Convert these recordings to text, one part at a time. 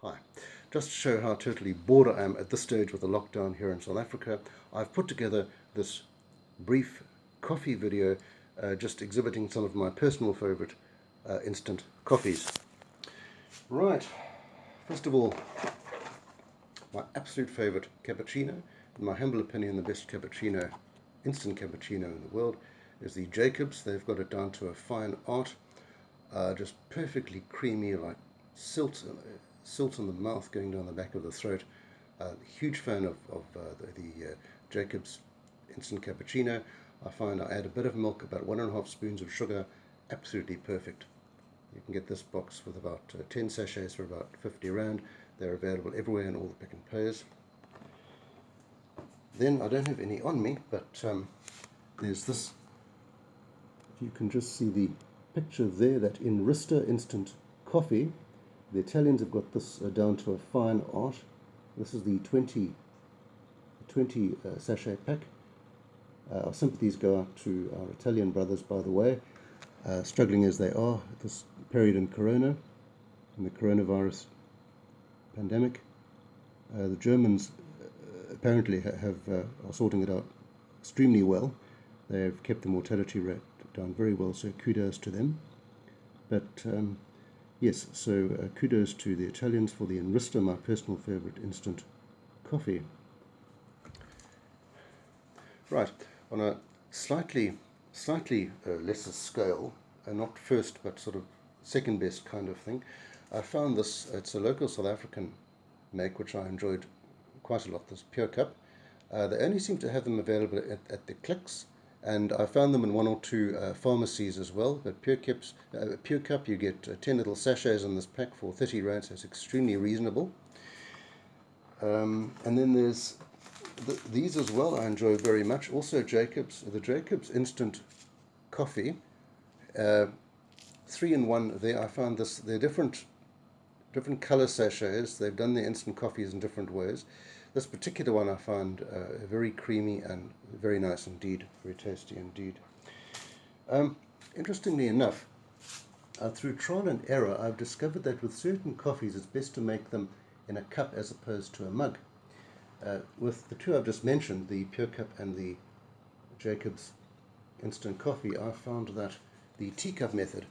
Hi. Just to show how totally bored I am at this stage with the lockdown here in South Africa, I've put together this brief coffee video just exhibiting some of my personal favorite instant coffees. Right, first of all, my absolute favorite cappuccino, in my humble opinion the best cappuccino, instant cappuccino in the world, is the Jacobs. They've got it down to a fine art, just perfectly creamy, like silt in the mouth going down the back of the throat. Huge fan of the Jacobs instant cappuccino. I find I add a bit of milk, about 1.5 spoons of sugar, absolutely perfect. You can get this box with about 10 sachets for about 50 Rand. They're available everywhere in all the Pick n Pays. Then I don't have any on me, but there's this. If you can just see the picture there, that Inrista instant coffee. The Italians have got this down to a fine art. This is the 20 sachet pack. Our sympathies go out to our Italian brothers, by the way, struggling as they are at this period in Corona, in the coronavirus pandemic. The Germans apparently are sorting it out extremely well. They've kept the mortality rate down very well, so kudos to them. But yes, so kudos to the Italians for the Inrista, my personal favorite instant coffee. Right, on a slightly lesser scale, not first but sort of second best kind of thing, I found this. It's a local South African make which I enjoyed quite a lot. This Pure Cup. They only seem to have them available at the Clicks, and I found them in one or two pharmacies as well. But Pure Cup, you get 10 little sachets in this pack for 30 Rand, so it's extremely reasonable. And then there's these as well, I enjoy very much. Also Jacobs, the Jacobs instant coffee, 3-in-1 there. I found this, they're different color sachets. They've done the instant coffees in different ways. This particular one I found very creamy and very nice indeed, very tasty indeed. Interestingly enough, through trial and error, I've discovered that with certain coffees it's best to make them in a cup as opposed to a mug. With the two I've just mentioned, the Pure Cup and the Jacobs instant coffee, I've found that the teacup method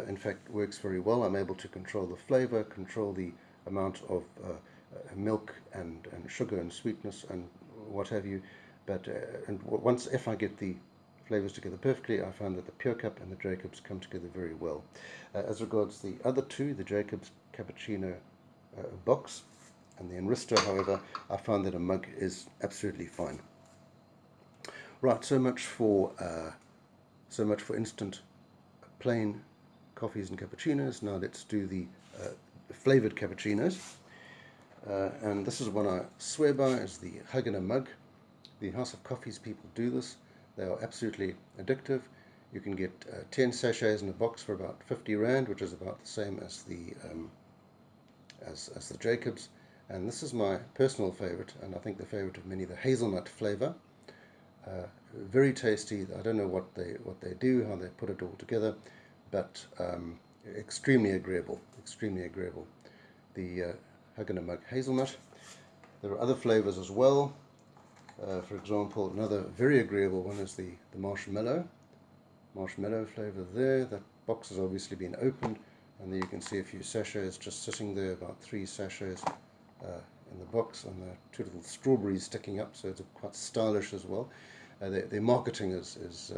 in fact works very well. I'm able to control the flavor, control the amount of milk and sugar and sweetness and what have you. But if I get the flavors together perfectly, I found that the Pure Cup and the Jacobs come together very well. As regards the other two, the Jacobs cappuccino box and the Inrista, however, I found that a mug is absolutely fine. Right, so much for instant plain coffees and cappuccinos. Now let's do the flavored cappuccinos. And this is one I swear by, is the Hug in a Mug. The House of Coffees people do this. They are absolutely addictive. You can get 10 sachets in a box for about 50 Rand, which is about the same as the Jacobs. And this is my personal favorite, and I think the favorite of many, the hazelnut flavor. Very tasty. I don't know what they do, how they put it all together, but extremely agreeable. The Hug in a Mug hazelnut. There are other flavors as well. For example, another very agreeable one is the marshmallow flavor there. That box has obviously been opened, and there you can see a few sachets just sitting there, about 3 sachets in the box, and there are 2 little strawberries sticking up, so it's quite stylish as well. Their marketing is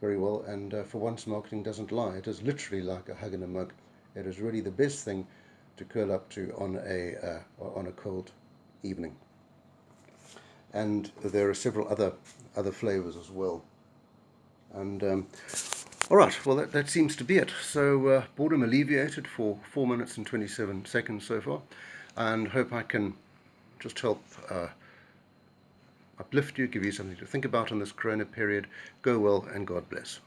very well, and for once marketing doesn't lie. It is literally like a hug in a mug. It is really the best thing to curl up to on a cold evening. And there are several other flavors as well. And all right, well that seems to be it. So boredom alleviated for 4 minutes and 27 seconds so far, and hope I can just help uplift you, give you something to think about in this Corona period. Go well and God bless.